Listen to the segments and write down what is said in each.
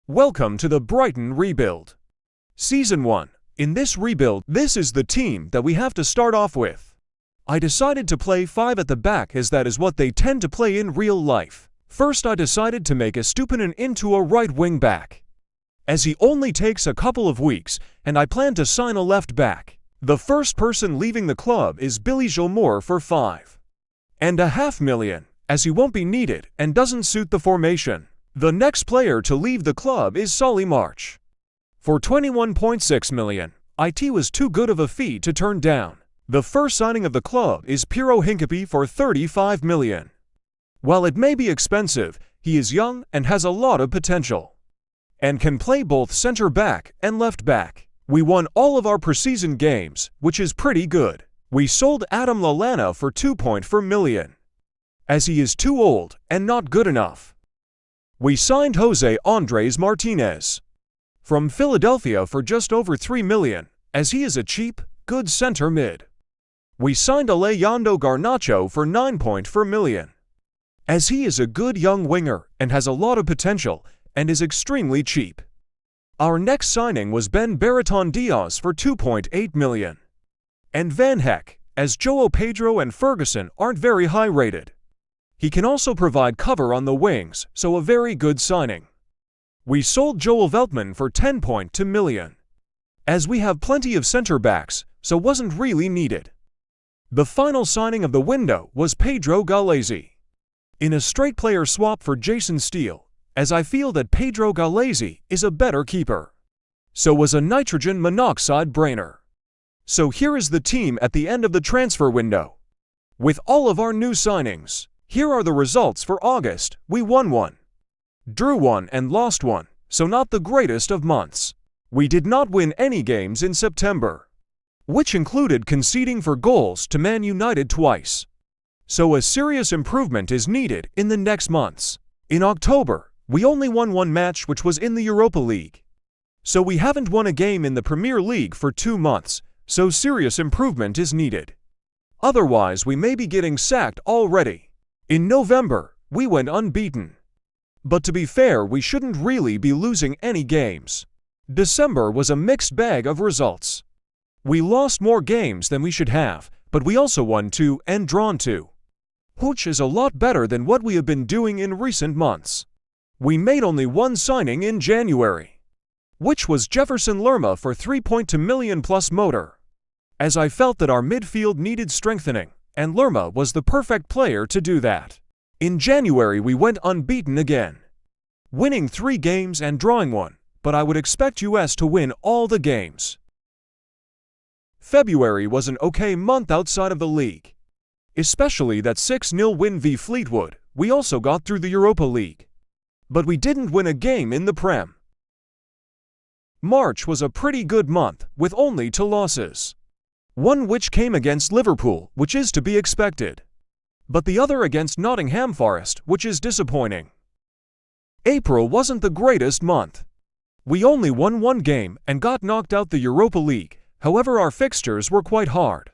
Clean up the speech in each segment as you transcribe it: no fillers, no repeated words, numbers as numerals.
Welcome to the Brighton rebuild. Season 1. In this rebuild, this is the team that we have to start off with. I decided to play 5 at the back as that is what they tend to play in real life. First I decided to make Estupinan into a right wing back, as he only takes a couple of weeks and I plan to sign a left back. The first person leaving the club is Billy Gilmore for £5.5 million, as he won't be needed and doesn't suit the formation. The next player to leave the club is Solly March for £21.6 million. It was too good of a fee to turn down. The first signing of the club is Piero Hincapié for £35 million. While it may be expensive, he is young and has a lot of potential, and can play both centre back and left back. We won all of our preseason games, which is pretty good. We sold Adam Lallana for £2.4 million, as he is too old and not good enough. We signed Jose Andres Martinez from Philadelphia for just over £3 million, as he is a cheap, good centre mid. We signed Alejandro Garnacho for £9.4 million, as he is a good young winger and has a lot of potential and is extremely cheap. Our next signing was Ben Baraton Diaz for £2.8 million, and Van Heck, as João Pedro and Ferguson aren't very high rated. He can also provide cover on the wings, so a very good signing. We sold Joel Veltman for £10.2 million, as we have plenty of centre backs, so wasn't really needed. The final signing of the window was Pedro Gallese, in a straight player swap for Jason Steele, as I feel that Pedro Gallese is a better keeper. So was a nitrogen monoxide brainer. So here is the team at the end of the transfer window, with all of our new signings. Here are the results for August. We won 1, drew 1 and lost 1, so not the greatest of months. We did not win any games in September, which included conceding for goals to Man United twice. So a serious improvement is needed in the next months. In October, we only won 1 match, which was in the Europa League. So we haven't won a game in the Premier League for 2 months, so serious improvement is needed. Otherwise we may be getting sacked already. In November, we went unbeaten. But to be fair, we shouldn't really be losing any games. December was a mixed bag of results. We lost more games than we should have, but we also won 2 and drawn 2, which is a lot better than what we have been doing in recent months. We made only 1 signing in January, which was Jefferson Lerma for £3.2 million plus motor, as I felt that our midfield needed strengthening, and Lerma was the perfect player to do that. In January we went unbeaten again, winning 3 games and drawing 1, but I would expect us to win all the games. February was an okay month outside of the league, especially that 6-0 win v Fleetwood. We also got through the Europa League, but we didn't win a game in the Prem. March was a pretty good month, with only 2 losses. One which came against Liverpool, which is to be expected, but the other against Nottingham Forest, which is disappointing. April wasn't the greatest month. We only won 1 game and got knocked out the Europa League, however our fixtures were quite hard.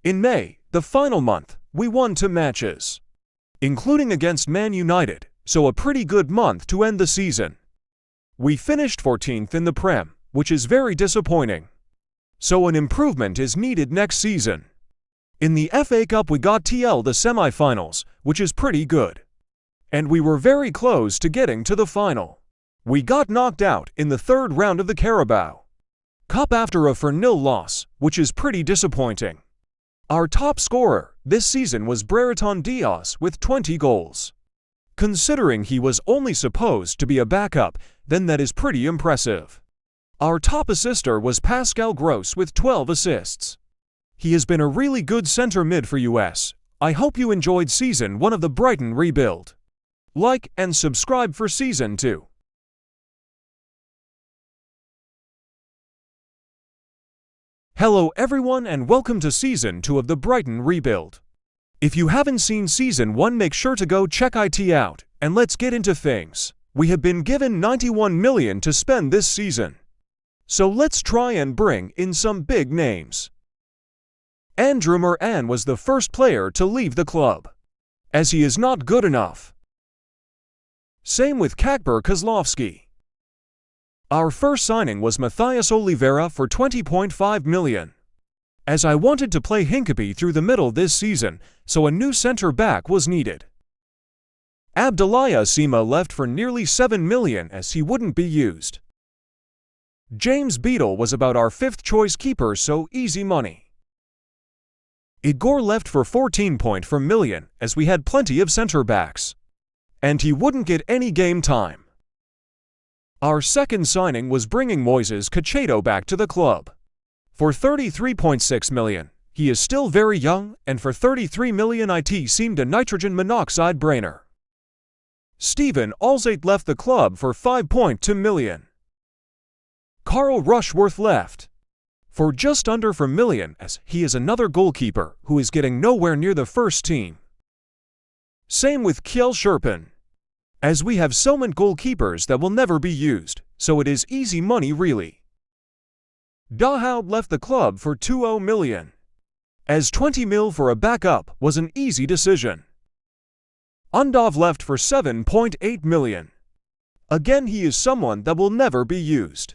In May, the final month, we won 2 matches, including against Man United, so a pretty good month to end the season. We finished 14th in the Prem, which is very disappointing. So an improvement is needed next season. In the FA Cup we got TL the semi-finals, which is pretty good, and we were very close to getting to the final. We got knocked out in the 3rd round of the Carabao Cup after a 4-0 loss, which is pretty disappointing. Our top scorer this season was Baraton Diaz with 20 goals. Considering he was only supposed to be a backup, then that is pretty impressive. Our top assister was Pascal Gross with 12 assists. He has been a really good centre mid for us. I hope you enjoyed Season 1 of the Brighton rebuild. Like and subscribe for Season 2. Hello everyone and welcome to Season 2 of the Brighton rebuild. If you haven't seen Season 1, make sure to go check it out, and let's get into things. We have been given £91 million to spend this season, so let's try and bring in some big names. Andrew Moran was the first player to leave the club, as he is not good enough. Same with Kacper Kozlowski. Our first signing was Matthias Oliveira for 20.5 million. As I wanted to play Hincapie through the middle this season, so a new centre-back was needed. Abdullah Sima left for nearly 7 million as he wouldn't be used. James Beadle was about our fifth-choice keeper, so easy money. Igor left for 14.4 million as we had plenty of centre-backs. And he wouldn't get any game time. Our second signing was bringing Moises Caicedo back to the club. For 33.6 million, he is still very young, and for 33 million it seemed a nitrogen monoxide brainer. Stephen Alzate left the club for 5.2 million. Carl Rushworth left for just under 4 million as he is another goalkeeper who is getting nowhere near the first team. Same with Kjell Sherpen, as we have so many goalkeepers that will never be used, so it is easy money really. Dahoud left the club for 20 million, as 20 mil for a backup was an easy decision. Undov left for 7.8 million. Again, he is someone that will never be used.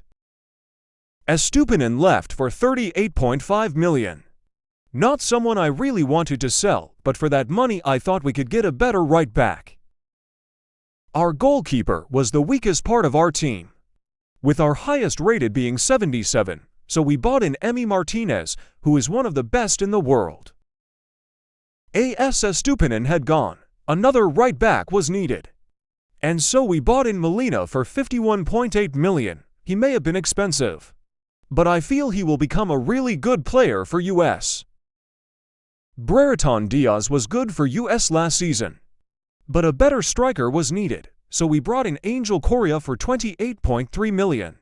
Estupinan left for 38.5 million. Not someone I really wanted to sell, but for that money I thought we could get a better right back. Our goalkeeper was the weakest part of our team, with our highest rated being 77, so we bought in Emi Martinez, who is one of the best in the world. AS Estupinan had gone, another right back was needed. And so we bought in Molina for 51.8 million. He may have been expensive, but I feel he will become a really good player for US. Brereton Diaz was good for US last season, but a better striker was needed, so we brought in Angel Correa for 28.3 million,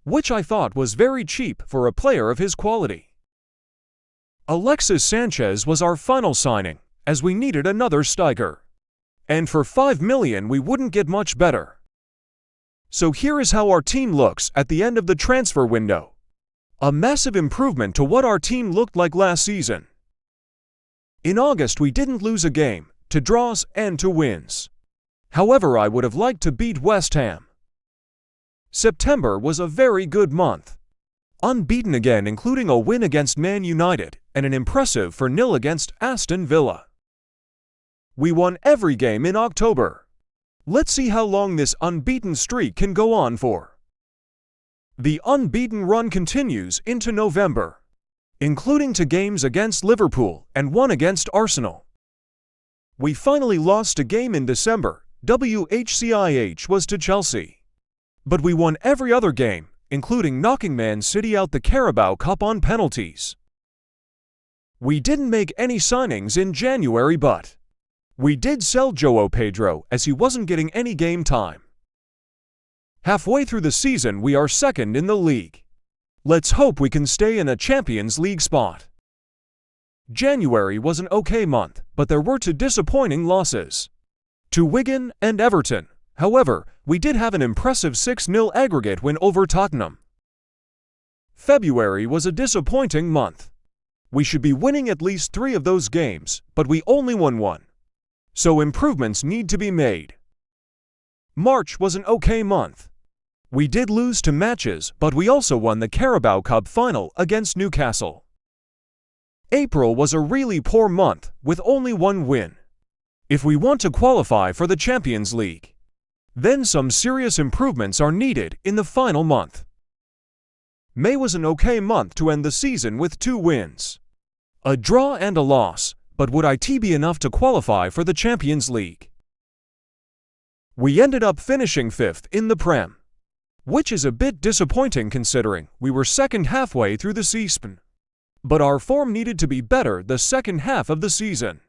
which I thought was very cheap for a player of his quality. Alexis Sanchez was our final signing, as we needed another striker. And for 5 million we wouldn't get much better. So here is how our team looks at the end of the transfer window. A massive improvement to what our team looked like last season. In August we didn't lose a game, to draws and to wins. However, I would have liked to beat West Ham. September was a very good month. Unbeaten again, including a win against Man United and an impressive 4-0 against Aston Villa. We won every game in October. Let's see how long this unbeaten streak can go on for. The unbeaten run continues into November, including 2 games against Liverpool and 1 against Arsenal. We finally lost a game in December, WHCIH was to Chelsea. But we won every other game, including knocking Man City out the Carabao Cup on penalties. We didn't make any signings in January, but we did sell João Pedro as he wasn't getting any game time. Halfway through the season we are second in the league. Let's hope we can stay in a Champions League spot. January was an okay month, but there were 2 disappointing losses to Wigan and Everton. However, we did have an impressive 6-0 aggregate win over Tottenham. February was a disappointing month. We should be winning at least 3 of those games, but we only won 1. So improvements need to be made. March was an okay month. We did lose 2 matches, but we also won the Carabao Cup final against Newcastle. April was a really poor month, with only 1 win. If we want to qualify for the Champions League, then some serious improvements are needed in the final month. May was an okay month to end the season with 2 wins, a draw and a loss, but would it be enough to qualify for the Champions League? We ended up finishing 5th in the Prem, which is a bit disappointing considering we were second halfway through the season. But our form needed to be better the second half of the season.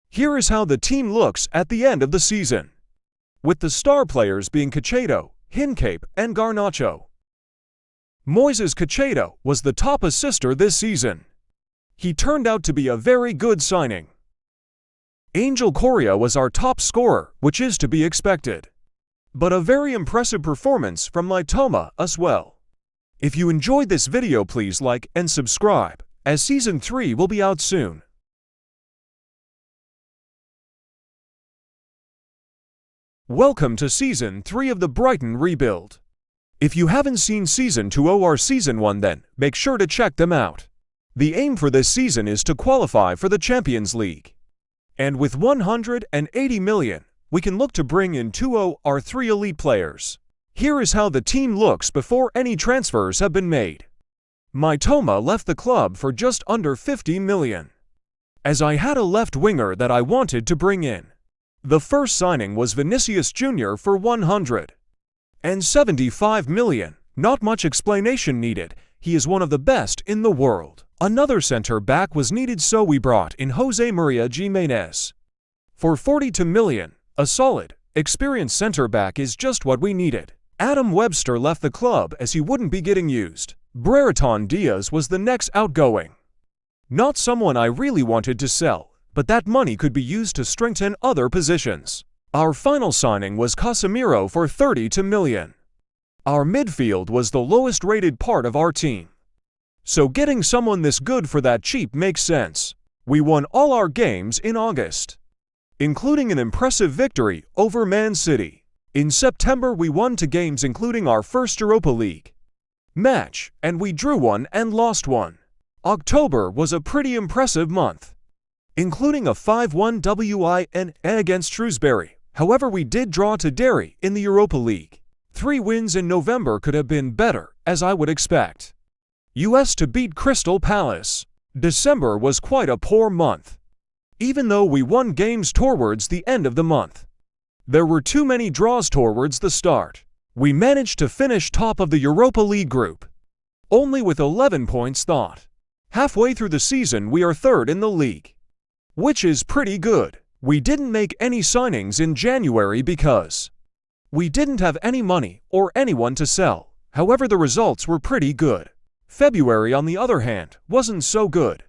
Here is how the team looks at the end of the season, with the star players being Caicedo, Hincapie, and Garnacho. Moises Caicedo was the top assister this season. He turned out to be a very good signing. Angel Correa was our top scorer, which is to be expected. But a very impressive performance from Mitoma as well. If you enjoyed this video, please like and subscribe, as Season 3 will be out soon. Welcome to Season 3 of the Brighton rebuild. If you haven't seen Season 2 or Season 1, then make sure to check them out. The aim for this season is to qualify for the Champions League. And with 180 million, we can look to bring in 2 or 3 elite players. Here is how the team looks before any transfers have been made. Mitoma left the club for just under 50 million. As I had a left winger that I wanted to bring in. The first signing was Vinicius Jr. for 175 million. Not much explanation needed. He is one of the best in the world. Another center-back was needed, so we brought in Jose Maria Giménez. For 42 million, a solid, experienced center-back is just what we needed. Adam Webster left the club as he wouldn't be getting used. Brereton Diaz was the next outgoing. Not someone I really wanted to sell, but that money could be used to strengthen other positions. Our final signing was Casemiro for 32 million. Our midfield was the lowest rated part of our team. So getting someone this good for that cheap makes sense. We won all our games in August, including an impressive victory over Man City. In September we won 2 games including our first Europa League match, and we drew 1 and lost 1. October was a pretty impressive month, including a 5-1 win against Shrewsbury. However, we did draw to Derry in the Europa League. 3 wins in November could have been better, as I would expect. US to beat Crystal Palace. December was quite a poor month, even though we won games towards the end of the month. There were too many draws towards the start. We managed to finish top of the Europa League group, only with 11 points thought. Halfway through the season we are 3rd in the league, which is pretty good. We didn't make any signings in January because we didn't have any money or anyone to sell. However, the results were pretty good. February, on the other hand, wasn't so good.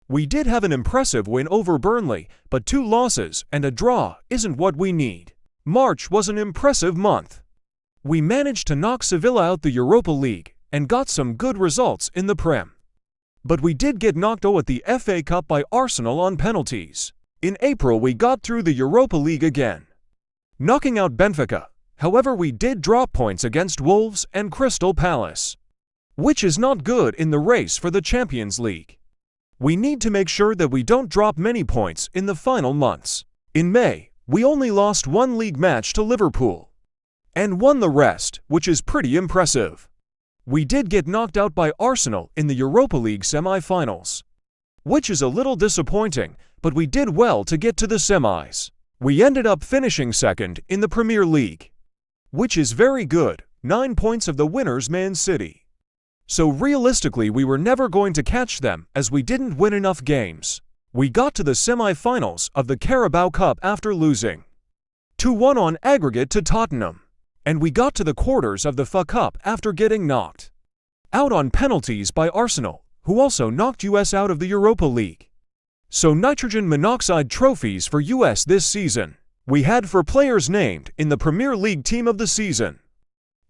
We did have an impressive win over Burnley, but 2 losses and a draw isn't what we need. March was an impressive month. We managed to knock Sevilla out the Europa League and got some good results in the Prem. But we did get knocked out at the FA Cup by Arsenal on penalties. In April we got through the Europa League again, knocking out Benfica. However, we did drop points against Wolves and Crystal Palace, which is not good in the race for the Champions League. We need to make sure that we don't drop many points in the final months. In May, we only lost 1 league match to Liverpool and won the rest, which is pretty impressive. We did get knocked out by Arsenal in the Europa League semi-finals, which is a little disappointing, but we did well to get to the semis. We ended up finishing 2nd in the Premier League, which is very good, 9 points of the winners Man City. So realistically we were never going to catch them as we didn't win enough games. We got to the semi-finals of the Carabao Cup after losing 2-1 on aggregate to Tottenham, and we got to the quarters of the FA Cup after getting knocked out on penalties by Arsenal, who also knocked US out of the Europa League. So nitrogen monoxide trophies for US this season we had for players named in the Premier League Team of the Season: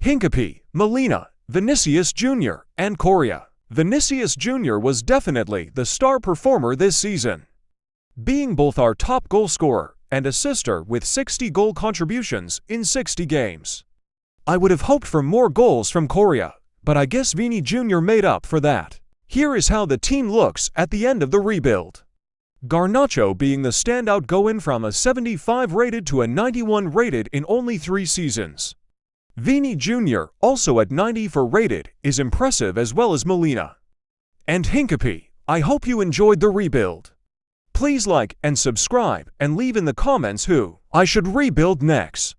Hincapie, Molina, Vinicius Jr., and Correa. Vinicius Jr. was definitely the star performer this season, being both our top goal scorer and assister with 60 goal contributions in 60 games. I would have hoped for more goals from Correa, but I guess Vini Jr. made up for that. Here is how the team looks at the end of the rebuild. Garnacho being the standout, going from a 75 rated to a 91 rated in only 3 seasons. Vini Jr., also at 94 rated, is impressive, as well as Molina and Hincapie. I hope you enjoyed the rebuild. Please like and subscribe and leave in the comments who I should rebuild next.